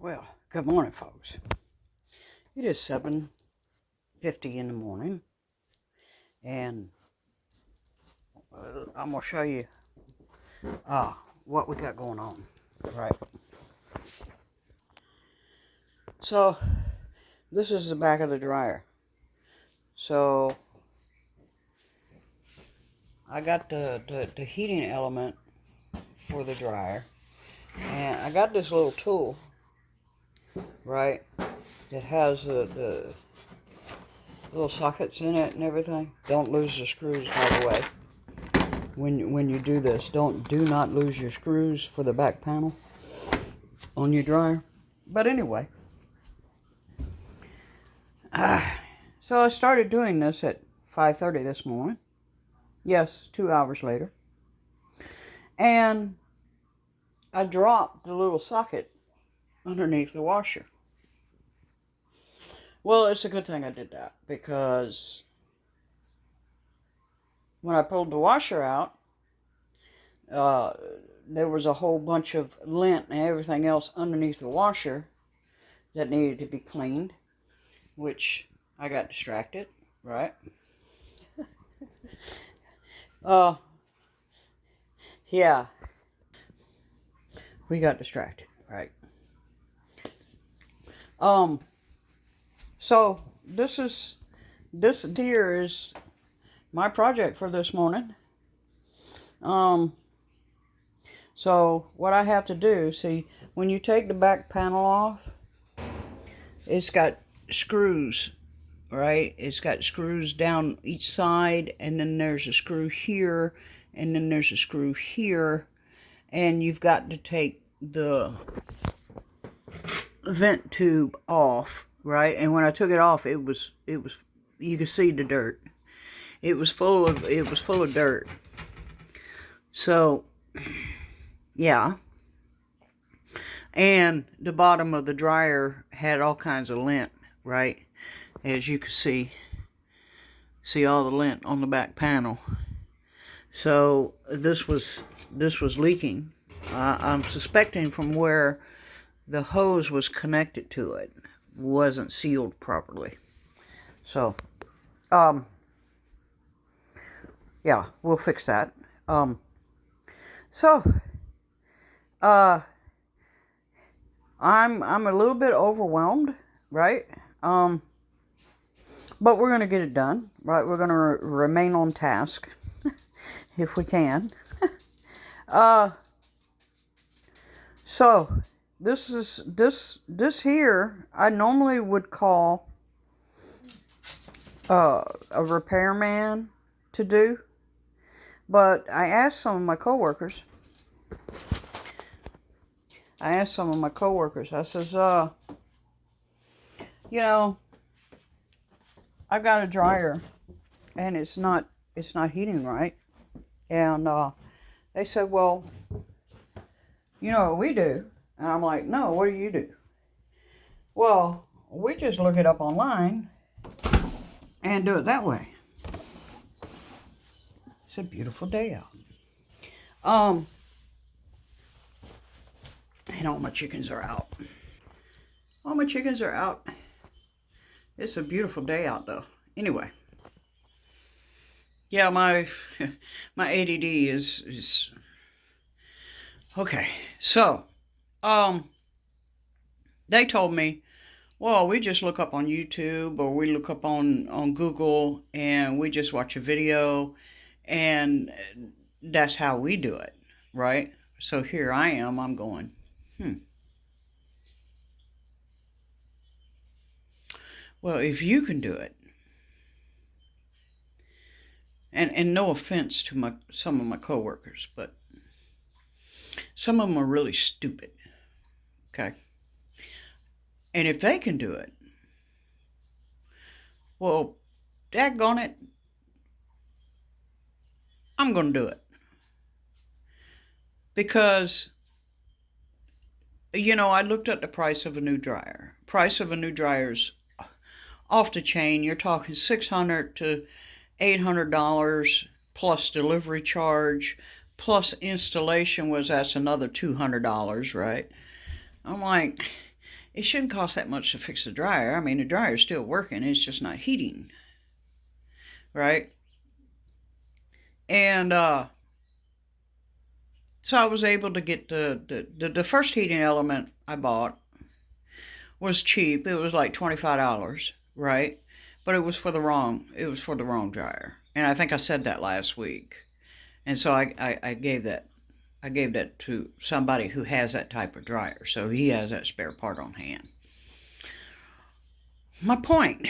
Well, good morning, folks. It is 7:50 in the morning, and I'm gonna show you what we got going on. Right. So this is the back of the dryer. So I got the heating element for the dryer, and I got this little tool, right, that has the little sockets in it and everything. Don't lose the screws, by the way. When you do this, do not lose your screws for the back panel on your dryer. But anyway, so I started doing this at 5:30 this morning. Yes, 2 hours later. And I dropped the little socket underneath the washer. Well, it's a good thing I did that, because when I pulled the washer out, there was a whole bunch of lint and everything else underneath the washer that needed to be cleaned, which I got distracted, right? Yeah, we got distracted, right? So this deer is my project for this morning. So what I have to do, see, when you take the back panel off, it's got screws, right? It's got screws down each side, and then there's a screw here, and then there's a screw here, and you've got to take the vent tube off, right? And when I took it off, it was you could see the dirt. It was full of dirt. So yeah. And the bottom of the dryer had all kinds of lint, right? As you can see all the lint on the back panel. So this was leaking. I'm suspecting from where the hose was connected to it wasn't sealed properly. So, yeah, we'll fix that. So, I'm a little bit overwhelmed, right? But we're gonna get it done, right? We're gonna remain on task if we can. So this here I normally would call a repairman to do, but I asked some of my coworkers. I says, I've got a dryer and it's not heating right. And they said, well, you know what we do? And I'm like, no, what do you do? Well, we just look it up online and do it that way. It's a beautiful day out. And all my chickens are out. It's a beautiful day out, though. Anyway. Yeah, my ADD is okay. So, they told me, well, we just look up on YouTube or we look up on Google and we just watch a video, and that's how we do it, right? So here I am, I'm going, well, if you can do it, and no offense to some of my coworkers, but some of them are really stupid, okay? And if they can do it, well, daggone it, I'm going to do it. Because, I looked at the price of a new dryer. Price of a new dryer's off the chain. You're talking $600 to $800 plus delivery charge, plus installation that's another $200, right? I'm like, it shouldn't cost that much to fix the dryer. I mean, the dryer's still working, it's just not heating, right? And so I was able to get the first heating element I bought was cheap. It was like $25, right? But it was for the wrong dryer. And I think I said that last week. And so I gave that to somebody who has that type of dryer. So he has that spare part on hand. My point.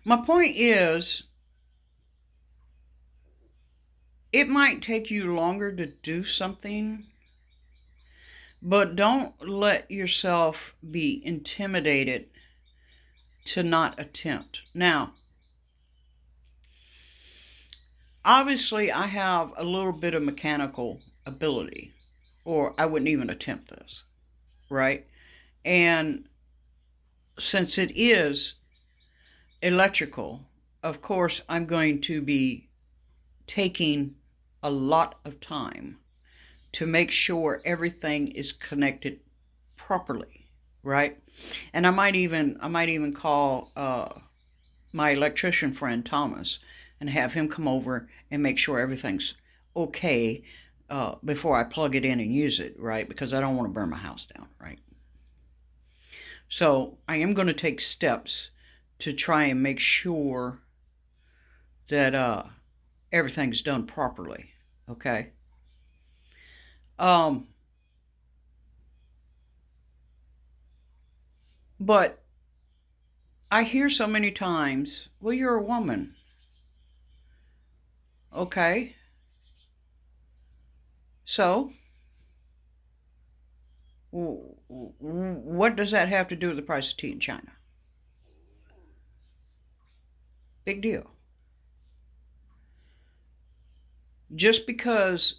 My point is, it might take you longer to do something, but don't let yourself be intimidated to not attempt. Now, obviously, I have a little bit of mechanical ability, or I wouldn't even attempt this, right? And since it is electrical, of course, I'm going to be taking a lot of time to make sure everything is connected properly, right? And I might even call my electrician friend Thomas and have him come over and make sure everything's okay before I plug it in and use it, right? Because I don't want to burn my house down, right? So I am going to take steps to try and make sure that everything's done properly, okay? Um, but I hear so many times, well, you're a woman, okay? So, what does that have to do with the price of tea in China? Big deal. Just because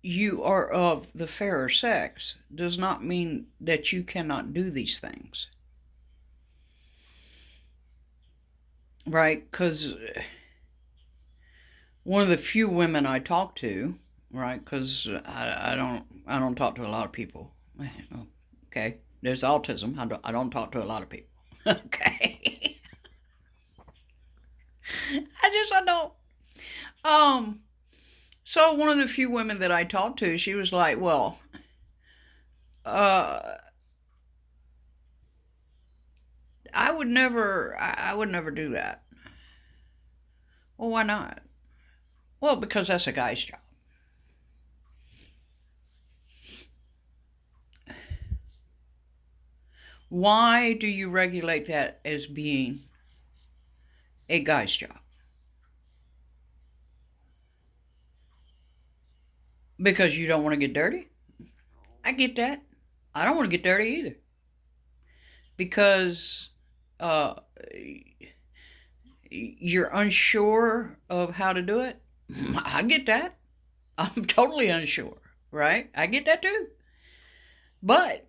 you are of the fairer sex does not mean that you cannot do these things, right? Because one of the few women I talk to, right? Because I don't talk to a lot of people. Okay, there's autism. I don't talk to a lot of people. Okay, I don't. Um, so one of the few women that I talked to, she was like, "Well, uh, I would never do that." Well, why not? Well, because that's a guy's job. Why do you regulate that as being a guy's job? Because you don't want to get dirty? I get that. I don't want to get dirty either. Because uh, you're unsure of how to do it? I get that. I'm totally unsure, right? I get that too. But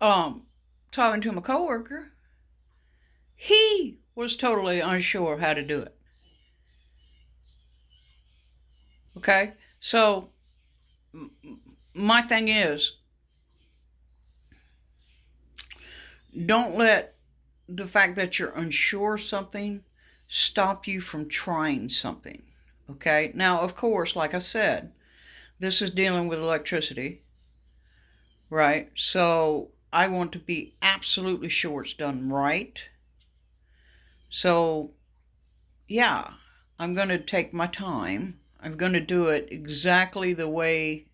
um, talking to my coworker, he was totally unsure of how to do it. Okay, so my thing is, don't let the fact that you're unsure of something stop you from trying something. Okay, now, of course, like I said, this is dealing with electricity, right? So I want to be absolutely sure it's done right. So, yeah, I'm going to take my time. I'm going to do it exactly the way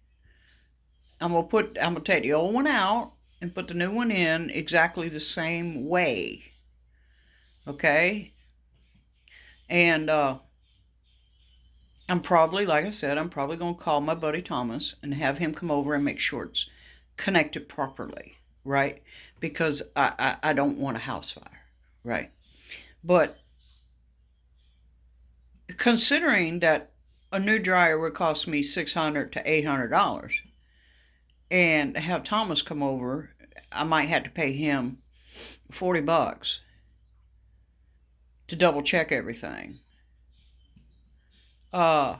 I'm going to take the old one out and put the new one in exactly the same way. Okay? And I'm probably, like I said, I'm probably going to call my buddy Thomas and have him come over and make sure it's connected properly, right? Because I don't want a house fire, right? But considering that a new dryer would cost me $600 to $800, and have Thomas come over, I might have to pay him $40 to double check everything. Uh,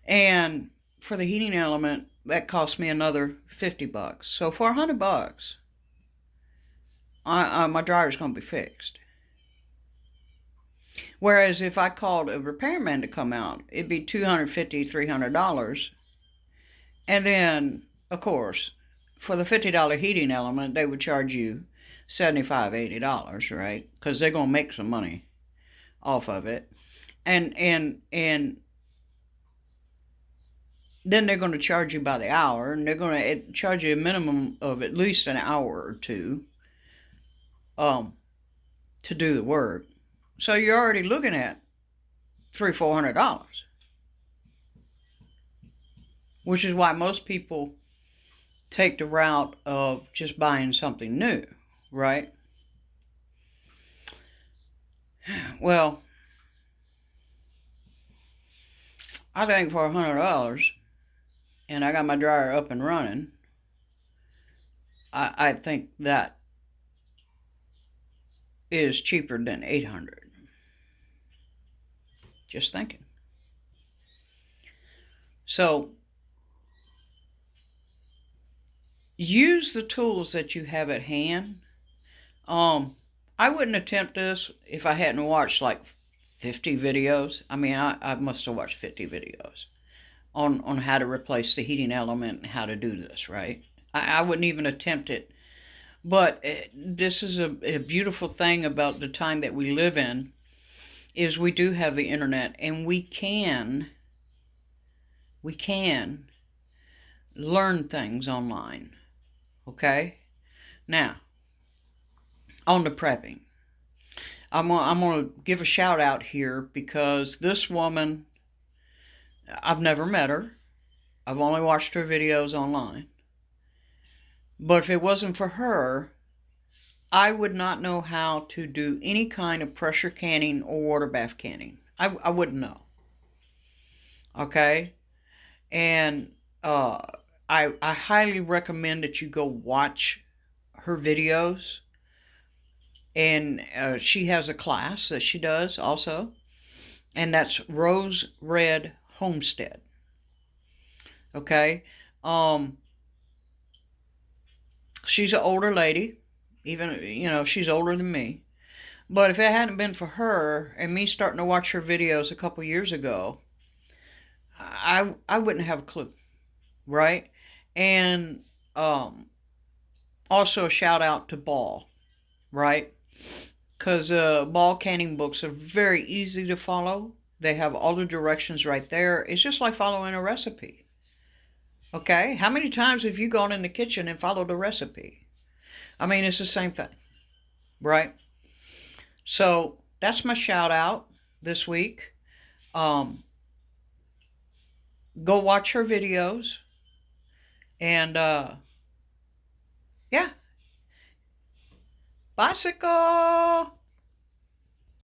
and for the heating element, that cost me another $50. So for $100, my dryer's going to be fixed. Whereas if I called a repairman to come out, it'd be $250, $300. And then, of course, for the $50 heating element, they would charge you $75, $80, right? Because they're going to make some money off of it. And then they're going to charge you by the hour, and they're going to charge you a minimum of at least an hour or two to do the work. So you're already looking at $300, $400, which is why most people take the route of just buying something new, right? Well, I think for $100, and I got my dryer up and running, I think that is cheaper than $800. Just thinking. So use the tools that you have at hand. I wouldn't attempt this if I hadn't watched like 50 videos. I mean, I must have watched 50 videos on how to replace the heating element and how to do this, right? I wouldn't even attempt it. But this is a beautiful thing about the time that we live in, is we do have the internet, and we can learn things online, okay? Now, on the prepping, I'm gonna give a shout out here, because this woman, I've never met her. I've only watched her videos online. But if it wasn't for her, I would not know how to do any kind of pressure canning or water bath canning. I wouldn't know. Okay? And I highly recommend that you go watch her videos. And she has a class that she does also. And that's Rose Red Homestead. Okay? She's an older lady. Even, she's older than me. But if it hadn't been for her and me starting to watch her videos a couple years ago, I wouldn't have a clue, right? And also a shout out to Ball, right? Because Ball canning books are very easy to follow. They have all the directions right there. It's just like following a recipe. Okay? How many times have you gone in the kitchen and followed a recipe? I mean, it's the same thing, right? So that's my shout out this week. Go watch her videos. And yeah, bicycle.